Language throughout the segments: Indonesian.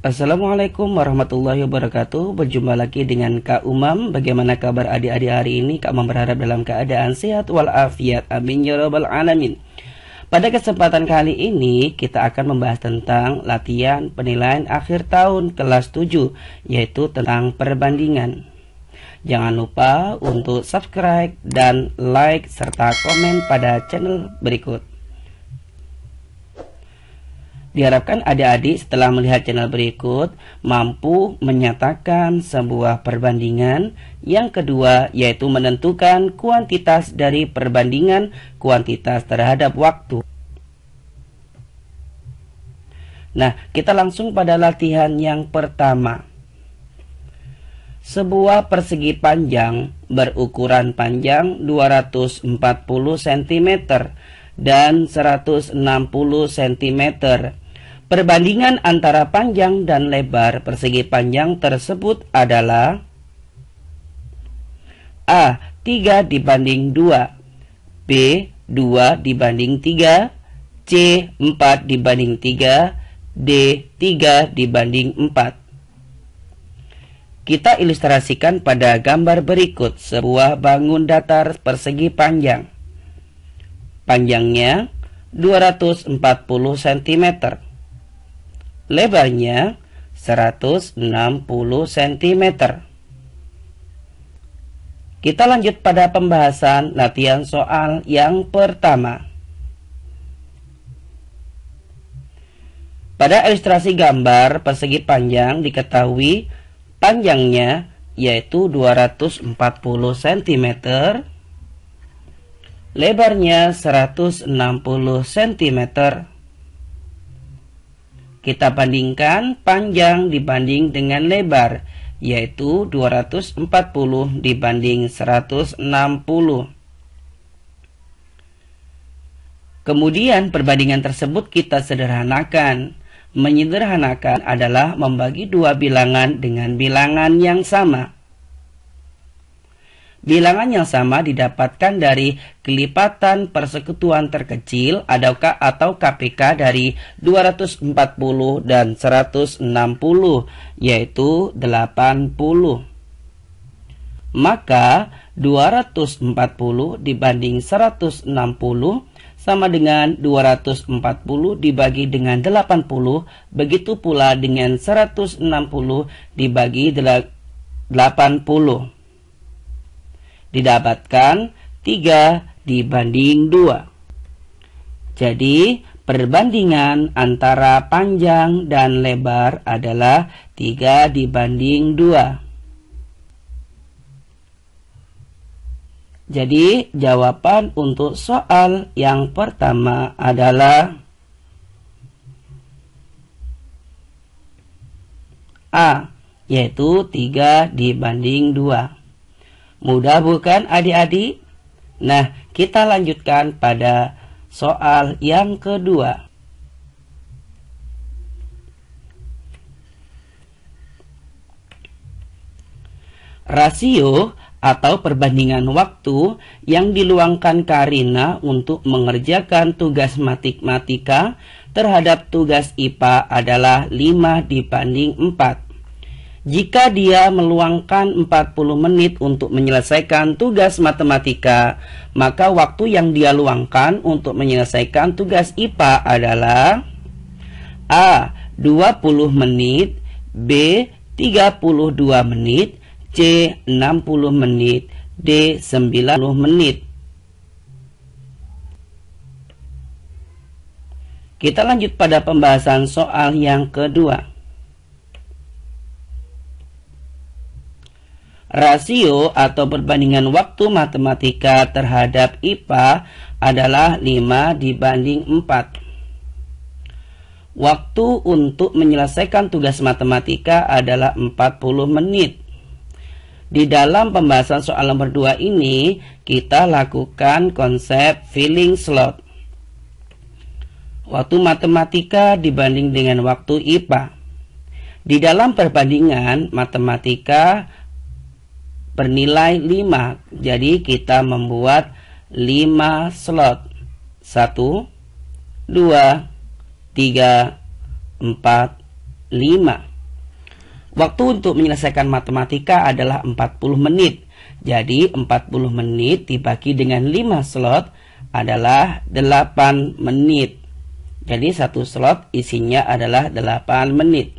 Assalamualaikum warahmatullahi wabarakatuh. Berjumpa lagi dengan Kak Umam. Bagaimana kabar adik-adik hari ini? Kak Umam berharap dalam keadaan sehat walafiat. Amin ya rabbal alamin. Pada kesempatan kali ini kita akan membahas tentang latihan penilaian akhir tahun kelas 7, yaitu tentang perbandingan. Jangan lupa untuk subscribe dan like serta komen pada channel berikut. Diharapkan adik-adik setelah melihat channel berikut mampu menyatakan sebuah perbandingan. Yang kedua yaitu menentukan kuantitas dari perbandingan kuantitas terhadap waktu. Nah, kita langsung pada latihan yang pertama. Sebuah persegi panjang berukuran panjang 240 cm dan 160 cm. Perbandingan antara panjang dan lebar persegi panjang tersebut adalah A. 3 dibanding 2, B. 2 dibanding 3, C. 4 dibanding 3, D. 3 dibanding 4. Kita ilustrasikan pada gambar berikut sebuah bangun datar persegi panjang. Panjangnya 240 cm. Lebarnya 160 cm. Kita lanjut pada pembahasan latihan soal yang pertama. Pada ilustrasi gambar persegi panjang diketahui panjangnya yaitu 240 cm, lebarnya 160 cm. Kita bandingkan panjang dibanding dengan lebar, yaitu 240 dibanding 160. Kemudian perbandingan tersebut kita sederhanakan. Menyederhanakan adalah membagi dua bilangan dengan bilangan yang sama. Bilangan yang sama didapatkan dari kelipatan persekutuan terkecil atau KPK dari 240 dan 160, yaitu 80. Maka 240 dibanding 160 sama dengan 240 dibagi dengan 80, begitu pula dengan 160 dibagi 80. Didapatkan 3 dibanding 2. Jadi perbandingan antara panjang dan lebar adalah 3 dibanding 2. Jadi jawaban untuk soal yang pertama adalah A, yaitu 3 dibanding 2. Mudah bukan adik-adik? Nah, kita lanjutkan pada soal yang kedua. Rasio atau perbandingan waktu yang diluangkan Karina untuk mengerjakan tugas matematika terhadap tugas IPA adalah 5 dibanding 4. Jika dia meluangkan 40 menit untuk menyelesaikan tugas matematika, maka waktu yang dia luangkan untuk menyelesaikan tugas IPA adalah A. 20 menit, B. 32 menit, C. 60 menit, D. 90 menit. Kita lanjut pada pembahasan soal yang kedua. Rasio atau perbandingan waktu matematika terhadap IPA adalah 5 dibanding 4. Waktu untuk menyelesaikan tugas matematika adalah 40 menit. Di dalam pembahasan soal nomor 2 ini, kita lakukan konsep filling slot. Waktu matematika dibanding dengan waktu IPA. Di dalam perbandingan matematika bernilai 5. Jadi kita membuat 5 slot. 1, 2, 3, 4, 5. Waktu untuk menyelesaikan matematika adalah 40 menit. Jadi 40 menit dibagi dengan 5 slot adalah 8 menit. Jadi satu slot isinya adalah 8 menit.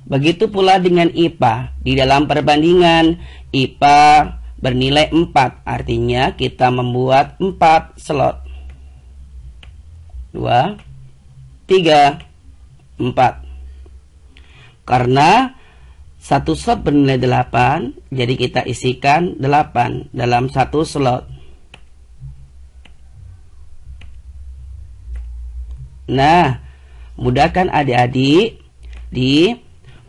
Begitu pula dengan IPA. Di dalam perbandingan IPA bernilai 4. Artinya kita membuat 4 slot. 2, 3, 4. Karena satu slot bernilai 8, jadi kita isikan 8 dalam satu slot. Nah, mudahkan adik-adik. Di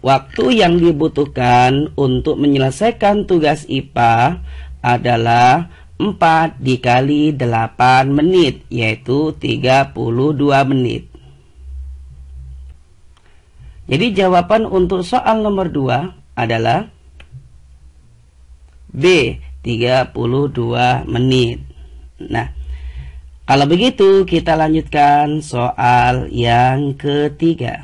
waktu yang dibutuhkan untuk menyelesaikan tugas IPA adalah 4 dikali 8 menit, yaitu 32 menit. Jadi jawaban untuk soal nomor 2 adalah B, 32 menit. Nah, kalau begitu kita lanjutkan soal yang ketiga.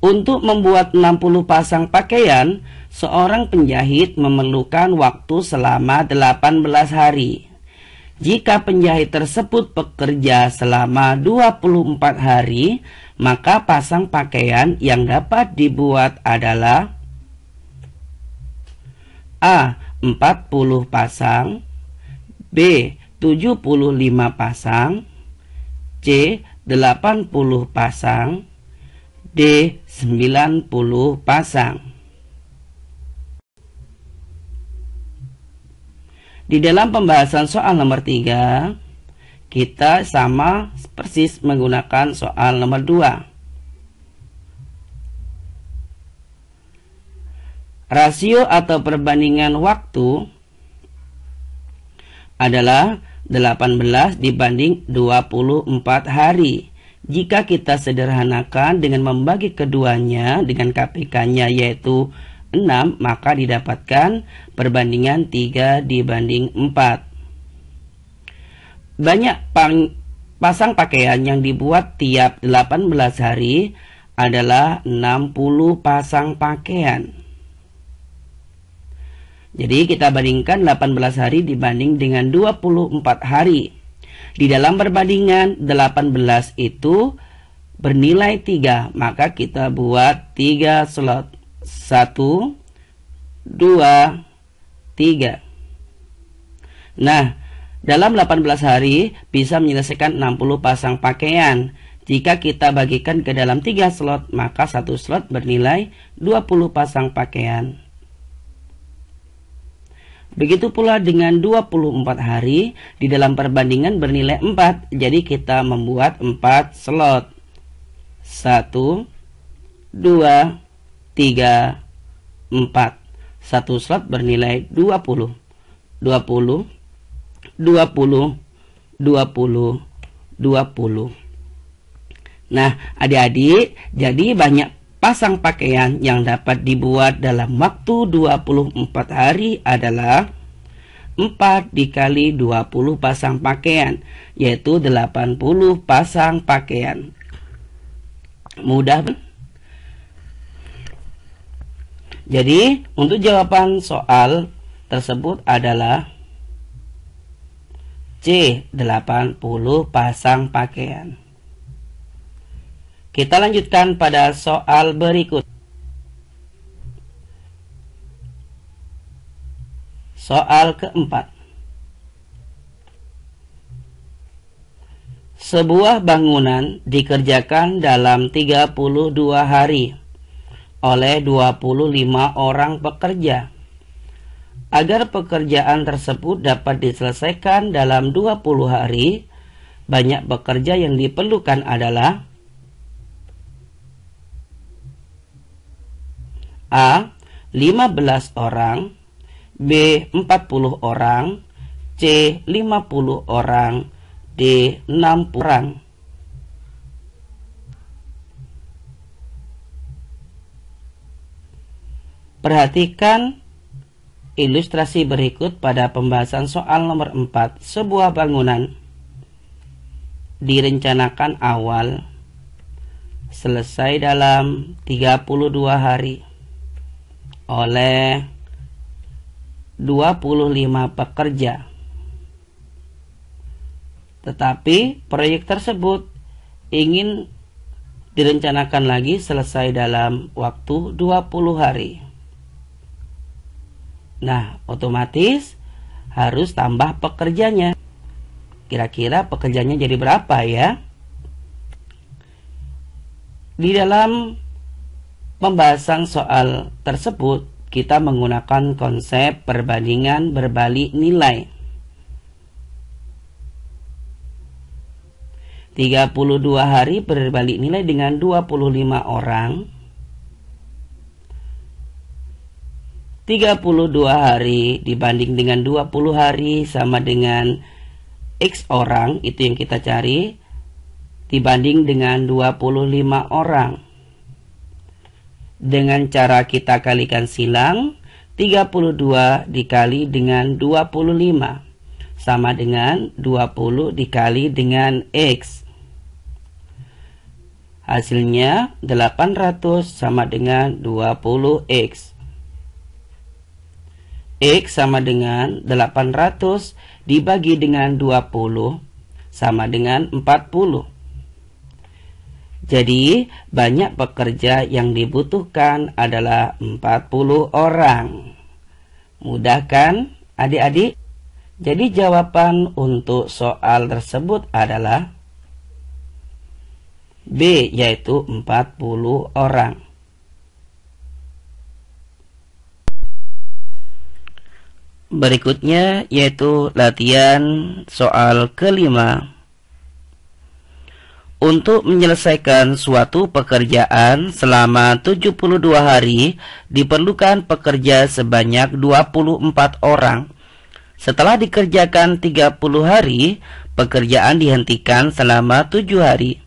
Untuk membuat 60 pasang pakaian, seorang penjahit memerlukan waktu selama 18 hari. Jika penjahit tersebut bekerja selama 24 hari, maka pasang pakaian yang dapat dibuat adalah A. 40 pasang, B. 75 pasang, C. 80 pasang, D. 90 pasang. Di dalam pembahasan soal nomor 3, kita sama persis menggunakan soal nomor 2. Rasio atau perbandingan waktu adalah 18 dibanding 24 hari. Jika kita sederhanakan dengan membagi keduanya dengan KPK-nya yaitu 6, maka didapatkan perbandingan 3 dibanding 4. Banyak pasang pakaian yang dibuat tiap 18 hari adalah 60 pasang pakaian. Jadi kita bandingkan 18 hari dibanding dengan 24 hari. Di dalam perbandingan 18 itu bernilai 3, maka kita buat 3 slot. 1, 2, 3. Nah, dalam 18 hari bisa menyelesaikan 60 pasang pakaian. Jika kita bagikan ke dalam 3 slot, maka satu slot bernilai 20 pasang pakaian. Begitu pula dengan 24 hari, di dalam perbandingan bernilai 4. Jadi kita membuat 4 slot. 1, 2, 3, 4. Satu slot bernilai 20. 20, 20, 20, 20. Nah, adik-adik, jadi banyak pasang pakaian yang dapat dibuat dalam waktu 24 hari adalah 4 dikali 20 pasang pakaian, yaitu 80 pasang pakaian. Mudah, kan? Jadi, untuk jawaban soal tersebut adalah C, 80 pasang pakaian. Kita lanjutkan pada soal berikut. Soal keempat. Sebuah bangunan dikerjakan dalam 32 hari oleh 25 orang pekerja. Agar pekerjaan tersebut dapat diselesaikan dalam 20 hari, banyak pekerja yang diperlukan adalah A. 15 orang, B. 40 orang, C. 50 orang, D. 60 orang. Perhatikan ilustrasi berikut pada pembahasan soal nomor 4. Sebuah bangunan direncanakan awal selesai dalam 32 hari oleh 25 pekerja. Tetapi proyek tersebut ingin direncanakan lagi selesai dalam waktu 20 hari. Nah, otomatis harus tambah pekerjanya. Kira-kira pekerjanya jadi berapa ya? Di dalam pembahasan soal tersebut, kita menggunakan konsep perbandingan berbalik nilai. 32 hari berbalik nilai dengan 25 orang. 32 hari dibanding dengan 20 hari sama dengan X orang, itu yang kita cari, dibanding dengan 25 orang. Dengan cara kita kalikan silang, 32 dikali dengan 25 sama dengan 20 dikali dengan X. Hasilnya 800 sama dengan 20X. X sama dengan 800 dibagi dengan 20 sama dengan 40. Jadi banyak pekerja yang dibutuhkan adalah 40 orang. Mudah kan adik-adik? Jadi jawaban untuk soal tersebut adalah B, yaitu 40 orang. Berikutnya yaitu latihan soal kelima. Untuk menyelesaikan suatu pekerjaan selama 72 hari diperlukan pekerja sebanyak 24 orang. Setelah dikerjakan 30 hari, pekerjaan dihentikan selama 7 hari.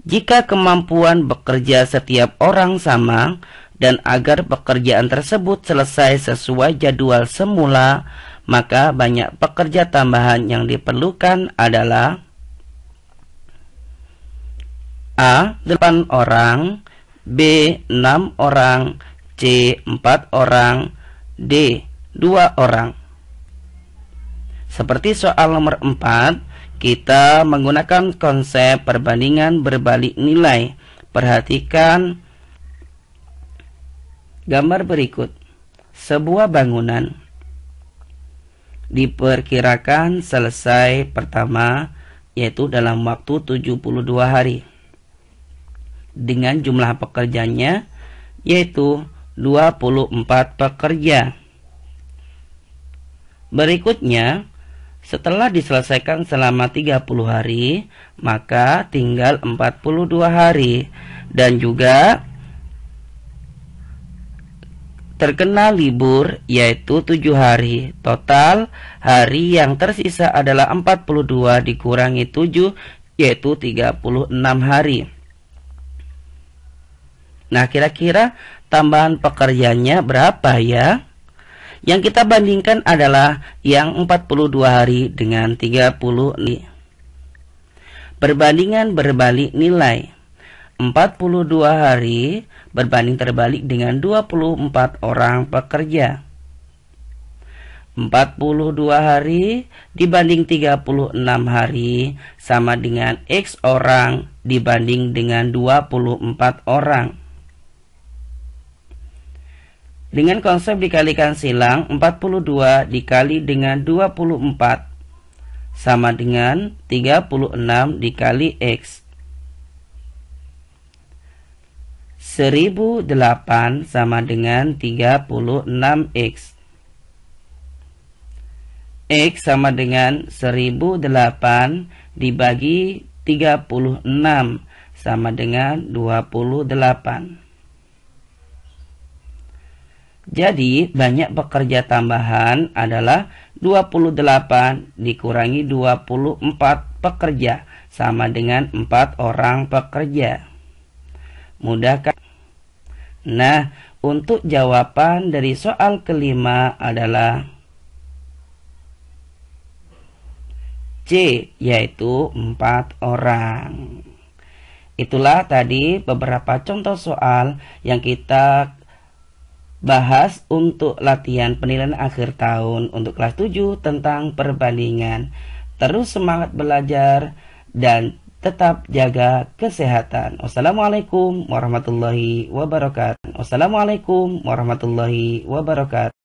Jika kemampuan bekerja setiap orang sama, dan agar pekerjaan tersebut selesai sesuai jadwal semula, maka banyak pekerja tambahan yang diperlukan adalah A. 8 orang, B. 6 orang, C. 4 orang, D. 2 orang. Seperti soal nomor 4, kita menggunakan konsep perbandingan berbalik nilai. Perhatikan gambar berikut. Sebuah bangunan diperkirakan selesai pertama yaitu dalam waktu 72 hari dengan jumlah pekerjanya yaitu 24 pekerja. Berikutnya, setelah diselesaikan selama 30 hari, maka tinggal 42 hari dan juga terkena libur yaitu 7 hari. Total hari yang tersisa adalah 42 dikurangi 7 yaitu 36 hari. Nah, kira-kira tambahan pekerjaannya berapa ya? Yang kita bandingkan adalah yang 42 hari dengan 30 hari. Perbandingan berbalik nilai. 42 hari berbanding terbalik dengan 24 orang pekerja. 42 hari dibanding 36 hari sama dengan X orang dibanding dengan 24 orang. Dengan konsep dikalikan silang, 42 dikali dengan 24 sama dengan 36 dikali X. 1008 sama dengan 36X. X sama dengan 1008 dibagi 36 sama dengan 28. Jadi banyak pekerja tambahan adalah 28 dikurangi 24 pekerja sama dengan 4 orang pekerja. Mudah kan? Nah, Untuk jawaban dari soal kelima adalah C, yaitu 4 orang. Itulah tadi beberapa contoh soal yang kita bahas untuk latihan penilaian akhir tahun untuk kelas 7 tentang perbandingan. Terus semangat belajar dan tetap jaga kesehatan. Wassalamualaikum warahmatullahi wabarakatuh. Wassalamualaikum warahmatullahi wabarakatuh.